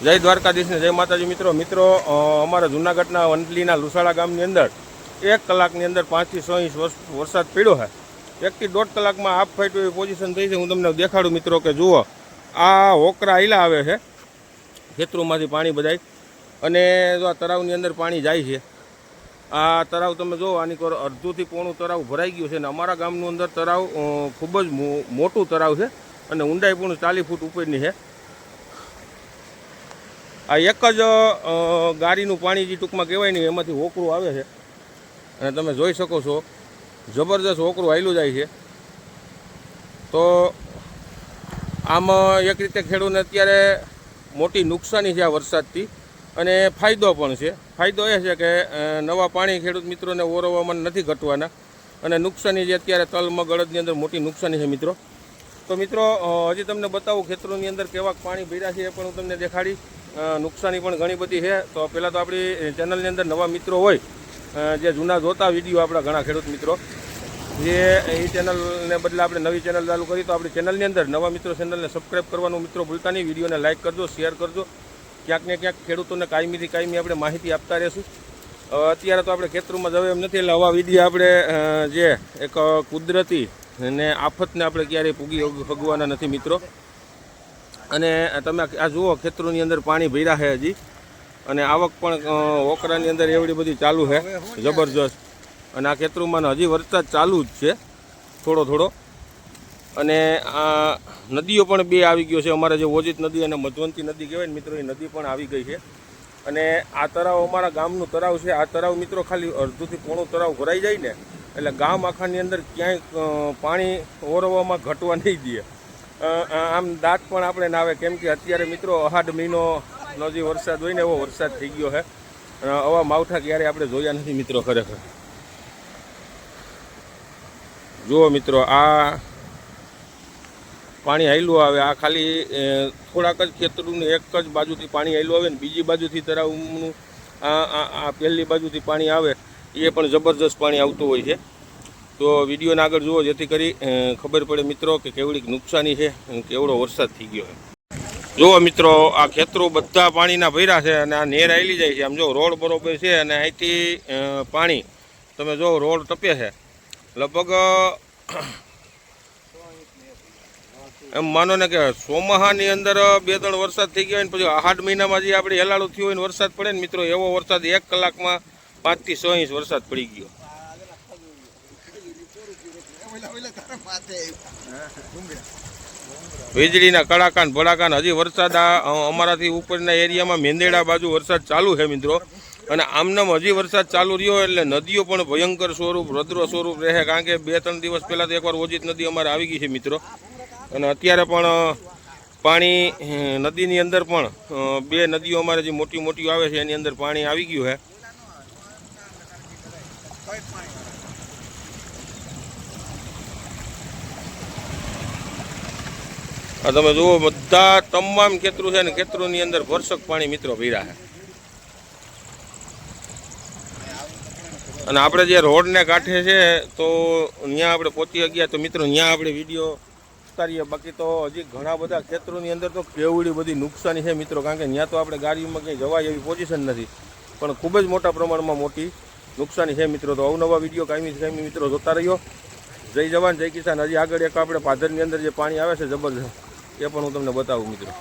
જય દ્વારકાધીશ ને જય માતાજી મિત્રો અમારા જૂનાગઢના વંડલીના લુસાડા ગામની અંદર 1 કલાકની અંદર 5 થી 6 ઇંચ વરસાદ પડ્યો છે. 1 થી 1.5 કલાકમાં હાફ ફાઈટ એવી પોઝિશન થઈ છે. હું તમને દેખાડું મિત્રો કે જુઓ આ હોકરા આયલા આવે છે ખેતરોમાંથી પાણી બધાય, અને જો આ તળાવની અંદર પાણી જાય છે. આ તળાવ તમે જુઓ, આની કોર અડધુંથી પોણું તળાવ ભરાઈ ગયું છે. અને અમારા ગામનું અંદર તળાવ ખૂબ જ મોટું તળાવ છે અને ઊંડાઈ પણ 40 ફૂટ ઉપરની છે. આ એક જ ગાડીનું પાણી જે ટૂંકમાં કહેવાય ને એમાંથી હોકરું આવે છે, અને તમે જોઈ શકો છો જબરદસ્ત હોકરું હાલ્યું જાય છે. તો આમાં એક રીતે ખેડૂતને અત્યારે મોટી નુકસાની છે આ વરસાદથી, અને ફાયદો પણ છે. ફાયદો એ છે કે નવા પાણી ખેડૂત મિત્રોને ઓરવવામાં નથી ઘટવાના, અને નુકસાની જે અત્યારે તલ મગ અડદની અંદર મોટી નુકસાની છે મિત્રો. તો મિત્રો હજી તમને બતાવું ખેતરોની અંદર કેવા પાણી ભર્યા છે એ પણ હું તમને દેખાડી. નુકસાની પણ ઘણી બધી છે. તો પહેલાં તો આપણી ચેનલની અંદર નવા મિત્રો હોય જે જૂના જોતા વિડીયો આપણા ઘણા ખેડૂત મિત્રો, જે એ ચેનલને બદલે આપણે નવી ચેનલ ચાલુ કરી, તો આપણી ચેનલની અંદર નવા મિત્રો ચેનલને સબસ્ક્રાઈબ કરવાનું મિત્રો ભૂલતા નહીં. વિડીયોને લાઇક કરજો, શેર કરજો. ક્યાંક ને ક્યાંક ખેડૂતોને કાયમીથી કાયમી આપણે માહિતી આપતા રહીશું. અત્યારે તો આપણે ખેતરોમાં જવે એમ નથી, એટલે આવા વિડીયો આપણે જે એક કુદરતી ને આફતને આપણે ક્યારેય પૂગી ભગવાના નથી મિત્રો. અને તમે આ જુઓ ખેતરોની અંદર પાણી ભર્યા છે હજી, અને આવક પણ ઓકરાની અંદર એવડી બધી ચાલુ છે જબરજસ્ત. અને આ ખેતરોમાં હજી વરસાદ ચાલુ જ છે થોડો થોડો. અને આ નદીઓ પણ બે આવી ગયો છે. અમારા જે ઓજિત નદી અને મધવંતી નદી કહેવાય ને મિત્રો, એ નદી પણ આવી ગઈ છે. અને આ તળાવ અમારા ગામનું તળાવ છે. આ તળાવ મિત્રો ખાલી અડધુંથી પોણું તળાવ ભરાઈ જાય ને એટલે ગામ આખાની અંદર ક્યાંય પાણી ઓરવામાં ઘટવા નહીં દે. આમ દાંત પણ આપણે ના આવે, કેમ કે અત્યારે મિત્રો અહાડ મહિનોનો જે વરસાદ હોય ને એવો વરસાદ થઈ ગયો છે. આવા માવઠા ક્યારે આપણે જોયા નથી મિત્રો ખરેખર. જુઓ મિત્રો આ પાણી હાલ્યું આવે, આ ખાલી થોડાક જ ખેતરોનું એક જ બાજુથી પાણી હાલ્યું આવે ને બીજી બાજુથી તળાવનું આ પહેલી બાજુથી પાણી આવે એ પણ જબરજસ્ત પાણી આવતું હોય છે. તો વિડીયોને આગળ જુઓ જેથી કરી ખબર પડે મિત્રો કે કેવડી નુકસાની છે, કેવડો વરસાદ થઈ ગયો છે. જુઓ મિત્રો આ ખેતરો બધા પાણીના ભર્યા છે, અને આ નેર આવેલી જાય છે. આમ જો રોડ બરોબર છે, અને અહીંથી પાણી તમે જો રોડ ટપે છે લગભગ એમ માનો ને કે ચોમાસાની અંદર 2-3 વરસાદ થઈ ગયા હોય ને પછી આહાડ મહિનામાં જે આપણે હેલાળું થયું હોય ને વરસાદ પડે ને મિત્રો, એવો વરસાદ 1 કલાકમાં 5 થી 6 ઇંચ વરસાદ પડી ગયો. વીજળીના કડાકા ભડાકા. હજી વરસાદ અમારાથી ઉપરના એરિયામાં મેંદેડા બાજુ વરસાદ ચાલુ છે મિત્રો. અને આમનામ હજી વરસાદ ચાલુ રહ્યો એટલે નદીઓ પણ ભયંકર સ્વરૂપ રદ્ર સ્વરૂપ રહે, કારણ કે 2-3 દિવસ પહેલાં તો એકવાર ઓજિત નદી અમારે આવી ગઈ છે મિત્રો. અને અત્યારે પણ પાણી નદીની અંદર પણ 2 નદીઓ અમારે જે મોટી મોટી આવે છે એની અંદર પાણી આવી ગયું છે. આ તમે જુઓ બધા તમામ ખેતરો છે ને ખેતરોની અંદર ભરસક પાણી મિત્રો ભર્યા છે. અને આપણે જે રોડને કાંઠે છે તો ત્યાં આપણે પહોંચી ગયા. તો મિત્રો ત્યાં આપણે વિડીયો ઉતારીએ. બાકી તો હજી ઘણા બધા ખેતરોની અંદર તો કેવડી બધી નુકસાની છે મિત્રો, કારણ કે ત્યાં તો આપણે ગાડીમાં ક્યાંય જવાય એવી પોઝિશન નથી, પણ ખૂબ જ મોટા પ્રમાણમાં મોટી નુકસાની છે મિત્રો. તો અવનવા વિડીયો કાયમી મિત્રો જોતા રહ્યો. જય જવાન જય કિસાન. હજી આગળ એક આપણે પાદરની અંદર જે પાણી આવે છે જબરજસ્ત, એ પણ હું તમને બતાવું મિત્રો.